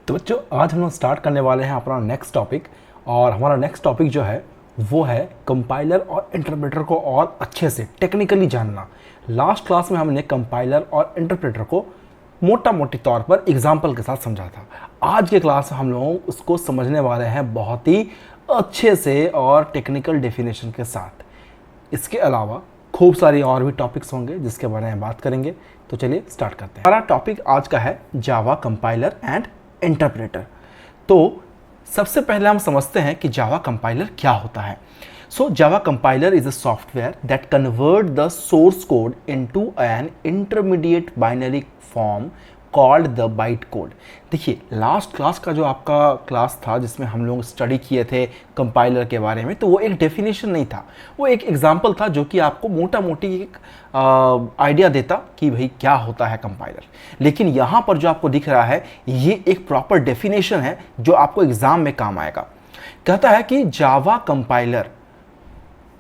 तो बच्चों आज हम लोग स्टार्ट करने वाले हैं अपना नेक्स्ट टॉपिक। और हमारा नेक्स्ट टॉपिक जो है वो है कंपाइलर और इंटरप्रेटर को और अच्छे से टेक्निकली जानना। लास्ट क्लास में हमने कंपाइलर और इंटरप्रेटर को मोटा मोटी तौर पर एग्जाम्पल के साथ समझा था। आज के क्लास में हम लोग उसको समझने वाले हैं बहुत ही अच्छे से और टेक्निकल डेफिनेशन के साथ। इसके अलावा खूब सारी और भी टॉपिक्स होंगे जिसके बारे में बात करेंगे। तो चलिए स्टार्ट करते हैं। हमारा टॉपिक आज का है जावा कंपाइलर एंड इंटरप्रेटर। तो सबसे पहले हम समझते हैं कि जावा कंपाइलर क्या होता है। So Java compiler is a software that convert the source code into an intermediate binary form called the byte code. देखिए लास्ट क्लास का जो आपका क्लास था जिसमें हम लोग स्टडी किए थे कंपाइलर के बारे में, तो वो एक डेफिनेशन नहीं था, वो एक एग्जांपल था जो कि आपको मोटा मोटी एक आइडिया देता कि भाई क्या होता है कंपाइलर। लेकिन यहाँ पर जो आपको दिख रहा है ये एक प्रॉपर डेफिनेशन है जो आपको एग्जाम में काम आएगा। कहता है कि जावा compiler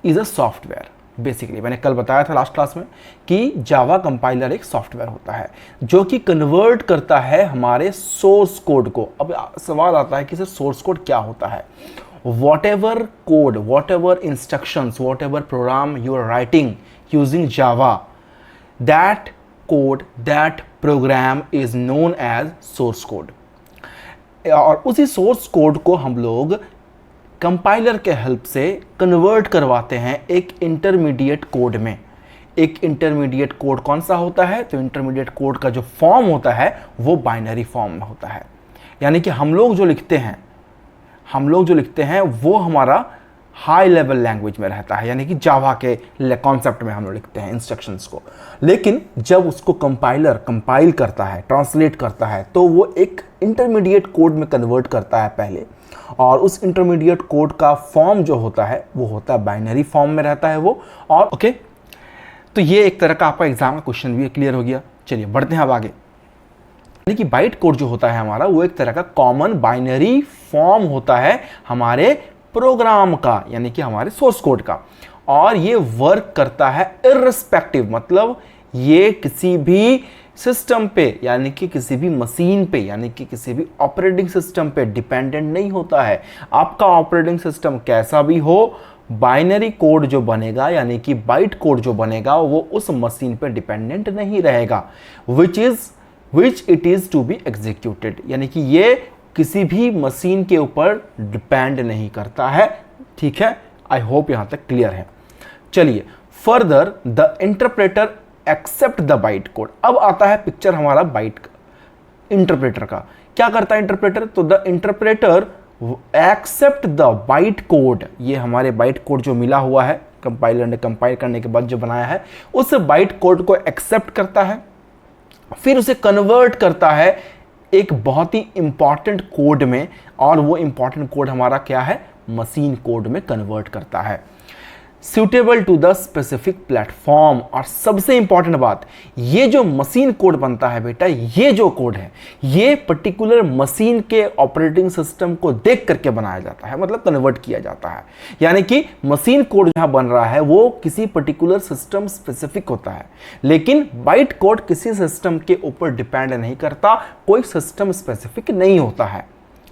is a software. Basically मैंने कल बताया था लास्ट क्लास में कि जावा कंपाइलर एक सॉफ्टवेयर होता है जो कि कन्वर्ट करता है हमारे सोर्स कोड को। अब सवाल आता है कि सर सोर्स कोड क्या होता है। whatever code, whatever instructions, whatever program you are writing using Java, that code, that program is known as source code। और उसी सोर्स कोड को हम लोग कंपाइलर के हेल्प से कन्वर्ट करवाते हैं एक इंटरमीडिएट कोड में। एक इंटरमीडिएट कोड कौन सा होता है? तो इंटरमीडिएट कोड का जो फॉर्म होता है वो बाइनरी फॉर्म में होता है। यानी कि हम लोग जो लिखते हैं वो हमारा हाई लेवल लैंग्वेज में रहता है, यानी कि जावा के कॉन्सेप्ट में हम लोग लिखते हैं इंस्ट्रक्शंस को। लेकिन जब उसको कंपाइलर कंपाइल करता है, ट्रांसलेट करता है, तो वो एक इंटरमीडिएट कोड में कन्वर्ट करता है पहले। और उस इंटरमीडिएट कोड का फॉर्म जो होता है वो होता है बाइनरी फॉर्म में रहता है वो। और ओके, तो ये एक तरह का आपका एग्जाम का क्वेश्चन भी क्लियर हो गया। चलिए बढ़ते हैं अब आगे। यानी कि बाइट कोड जो होता है हमारा वो एक तरह का कॉमन बाइनरी फॉर्म होता है हमारे प्रोग्राम का, यानी कि हमारे सोर्स कोड का। और ये वर्क करता है इर्रिस्पेक्टिव, मतलब ये किसी भी सिस्टम पे यानी कि किसी भी मशीन पे यानी कि किसी भी ऑपरेटिंग सिस्टम पे डिपेंडेंट नहीं होता है। आपका ऑपरेटिंग सिस्टम कैसा भी हो, बाइनरी कोड जो बनेगा यानी कि बाइट कोड जो बनेगा वो उस मशीन पे डिपेंडेंट नहीं रहेगा, which it is to be executed. यानी कि ये किसी भी मशीन के ऊपर डिपेंड नहीं करता है। ठीक है, आई होप यहां तक क्लियर है। चलिए further the interpreter accept the byte code. अब आता है पिक्चर हमारा बाइट इंटरप्रेटर का। क्या करता है इंटरप्रेटर? तो the interpreter accept the byte code. ये हमारे बाइट कोड जो मिला हुआ है कंपाइलर ने कंपाइल करने के बाद जो बनाया है उस बाइट कोड को एक्सेप्ट करता है, फिर उसे कन्वर्ट करता है एक बहुत ही इंपॉर्टेंट कोड में। और वो इंपॉर्टेंट कोड हमारा क्या है? मशीन कोड में कन्वर्ट करता है, suitable to the specific platform. और सबसे इंपॉर्टेंट बात, ये जो मशीन कोड बनता है बेटा, ये जो कोड है ये पर्टिकुलर मशीन के ऑपरेटिंग सिस्टम को देख करके बनाया जाता है, मतलब कन्वर्ट किया जाता है। यानी कि मशीन कोड जहां बन रहा है वो किसी पर्टिकुलर सिस्टम स्पेसिफिक होता है, लेकिन बाइट कोड किसी सिस्टम के ऊपर डिपेंड नहीं करता, कोई सिस्टम स्पेसिफिक नहीं होता है।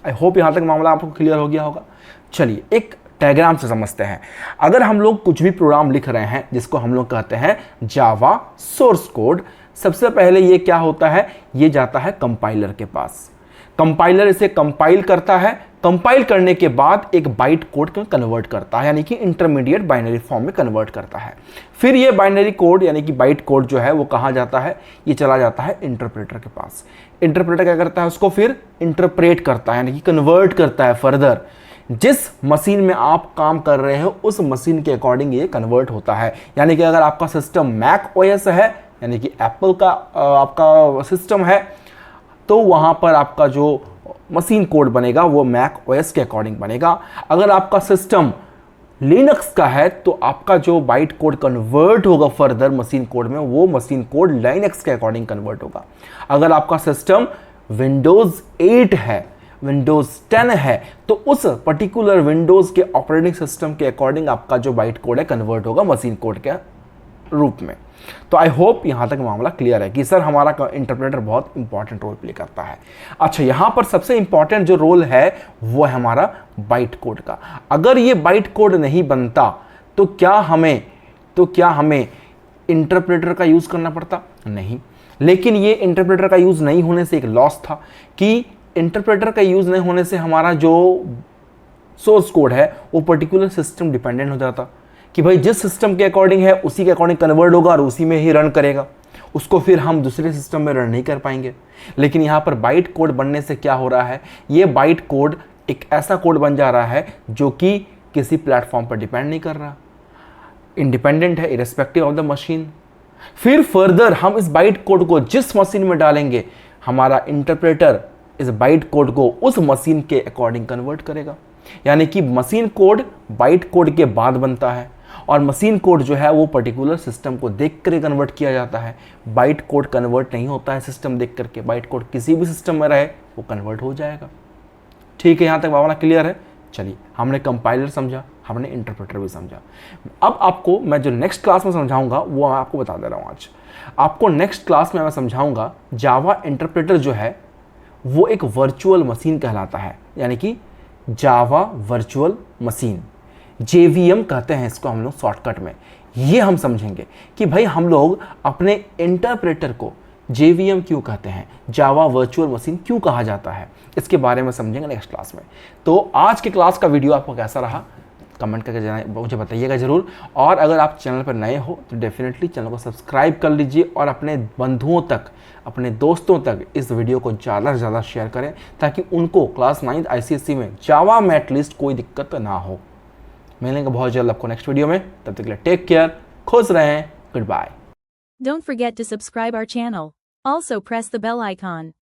आई होप यहां तक मामला आपको क्लियर हो गया होगा। चलिए एक डायग्राम से समझते हैं। अगर हम लोग कुछ भी प्रोग्राम लिख रहे हैं जिसको हम लोग कहते हैं जावा सोर्स कोड, सबसे पहले ये क्या होता है? ये जाता है कंपाइलर के पास। कंपाइलर इसे कंपाइल करता है, कंपाइल करने के बाद एक बाइट कोड में कन्वर्ट करता है, यानी कि इंटरमीडिएट बाइनरी फॉर्म में कन्वर्ट करता है। फिर ये बाइनरी कोड यानी कि बाइट कोड जो है वो कहाँ जाता है? ये चला जाता है इंटरप्रेटर के पास। इंटरप्रेटर क्या करता है? उसको फिर इंटरप्रेट करता है, यानी कि कन्वर्ट करता है फर्दर। जिस मशीन में आप काम कर रहे हो उस मशीन के अकॉर्डिंग ये कन्वर्ट होता है। यानी कि अगर आपका सिस्टम मैक ओएस है यानी कि एप्पल का आपका सिस्टम है, तो वहां पर आपका जो मशीन कोड बनेगा वो मैक ओएस के अकॉर्डिंग बनेगा। अगर आपका सिस्टम लिनक्स का है तो आपका जो बाइट कोड कन्वर्ट होगा फर्दर मशीन कोड में वो मशीन कोड लाइनक्स के अकॉर्डिंग कन्वर्ट होगा। अगर आपका सिस्टम विंडोज 8 है, विंडोज 10 है, तो उस पर्टिकुलर विंडोज के ऑपरेटिंग सिस्टम के अकॉर्डिंग आपका जो बाइट कोड है कन्वर्ट होगा मशीन कोड के रूप में। तो आई होप यहाँ तक मामला क्लियर है कि सर हमारा इंटरप्रेटर बहुत इंपॉर्टेंट रोल प्ले करता है। अच्छा, यहाँ पर सबसे इंपॉर्टेंट जो रोल है वो है हमारा बाइट कोड का। अगर ये बाइट कोड नहीं बनता तो क्या हमें इंटरप्रेटर का यूज़ करना पड़ता? नहीं। लेकिन ये इंटरप्रेटर का यूज़ नहीं होने से एक लॉस था कि इंटरप्रेटर का यूज़ नहीं होने से हमारा जो सोर्स कोड है वो पर्टिकुलर सिस्टम डिपेंडेंट हो जाता कि भाई जिस सिस्टम के अकॉर्डिंग है उसी के अकॉर्डिंग कन्वर्ट होगा और उसी में ही रन करेगा, उसको फिर हम दूसरे सिस्टम में रन नहीं कर पाएंगे। लेकिन यहाँ पर बाइट कोड बनने से क्या हो रहा है, ये बाइट कोड एक ऐसा कोड बन जा रहा है जो कि किसी प्लेटफॉर्म पर डिपेंड नहीं कर रहा, इंडिपेंडेंट है इरेस्पेक्टिव ऑफ द मशीन। फिर फर्दर हम इस बाइट कोड को जिस मशीन में डालेंगे, हमारा इंटरप्रेटर इस बाइट कोड को उस मशीन के अकॉर्डिंग कन्वर्ट करेगा। यानी कि मशीन कोड बाइट कोड के बाद बनता है और मशीन कोड जो है वो पर्टिकुलर सिस्टम को देख कर कन्वर्ट किया जाता है। बाइट कोड कन्वर्ट नहीं होता है सिस्टम देख करके, बाइट कोड किसी भी सिस्टम में रहे वो कन्वर्ट हो जाएगा। ठीक है, यहाँ तक मामला क्लियर है। चलिए, हमने कंपाइलर समझा, हमने इंटरप्रेटर भी समझा। अब आपको मैं जो नेक्स्ट क्लास में समझाऊंगा वो मैं आपको बता दे रहा हूँ। आज आपको नेक्स्ट क्लास में मैं समझाऊंगा जावा इंटरप्रेटर जो है वो एक वर्चुअल मशीन कहलाता है, यानी कि जावा वर्चुअल मशीन, JVM कहते हैं इसको हम लोग शॉर्टकट में। ये हम समझेंगे कि भाई हम लोग अपने इंटरप्रेटर को JVM क्यों कहते हैं, जावा वर्चुअल मशीन क्यों कहा जाता है, इसके बारे में समझेंगे नेक्स्ट क्लास में। तो आज के क्लास का वीडियो आपको कैसा रहा कमेंट करके मुझे बताइएगा ज़रूर। और अगर आप चैनल पर नए हो तो डेफिनेटली चैनल को सब्सक्राइब कर लीजिए और अपने बंधुओं तक, अपने दोस्तों तक इस वीडियो को ज़्यादा से ज़्यादा शेयर करें ताकि उनको क्लास 9 ICSE में जावा में एटलीस्ट कोई दिक्कत ना हो। मिलेंगे बहुत जल्द आपको नेक्स्ट वीडियो में, तब तक के लिए टेक केयर, खुश रहें, good bye. Don't forget to subscribe our channel. Also press the bell icon.